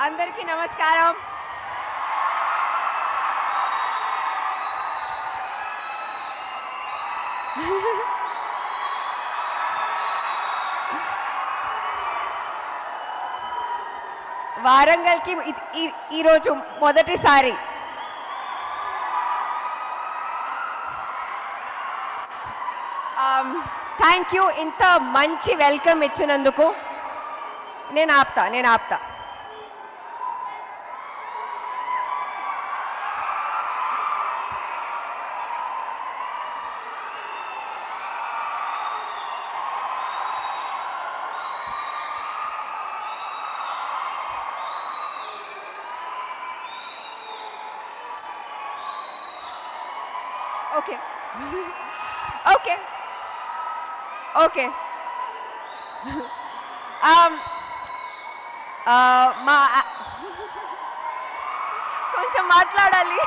అందరికీ నమస్కారం. వారంగల్కి ఈరోజు మొదటిసారి. థ్యాంక్ యూ, ఇంత మంచి వెల్కమ్ ఇచ్చినందుకు. నేను ఆపుతా. ఓకే. మా కొంచెం మాట్లాడాలి.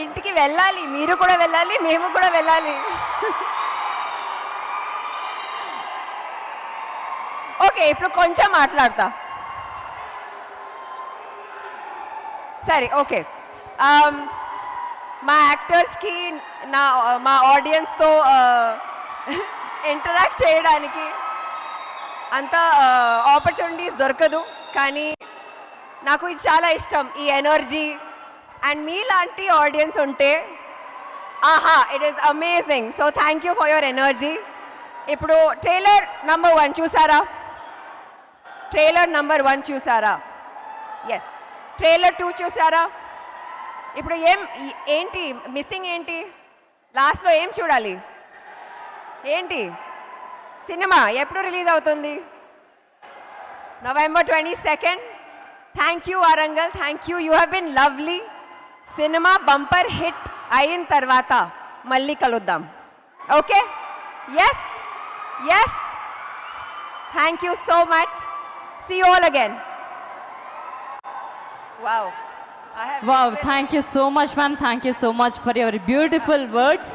ఇంటికి వెళ్ళాలి, మీరు కూడా వెళ్ళాలి, మేము కూడా వెళ్ళాలి. ఓకే, ఇప్పుడు కొంచెం మాట్లాడతా. సరే, ఓకే. మా యాక్టర్స్కి మా ఆడియన్స్తో ఇంటరాక్ట్ చేయడానికి అంత ఆపర్చునిటీస్ దొరకదు, కానీ నాకు ఇది చాలా ఇష్టం, ఈ ఎనర్జీ. అండ్ మీలాంటి ఆడియన్స్ ఉంటే it is amazing. So thank you for your energy. ఇప్పుడు ట్రైలర్ నంబర్ 1 చూసారా? ఎస్. ట్రైలర్ 2 చూసారా? ఇప్పుడు ఏంటి మిస్సింగ్? ఏంటి లాస్ట్లో ఏం చూడాలి? ఏంటి సినిమా ఎప్పుడు రిలీజ్ అవుతుంది? November 22nd. Thank you Warangal, thank you. You have been lovely. Cinema bumper hit అయిన తర్వాత మళ్ళీ కలుద్దాం. Okay? Yes. Thank you so much. See you all again. Wow, thank you so much, ma'am. Thank you so much for your beautiful words.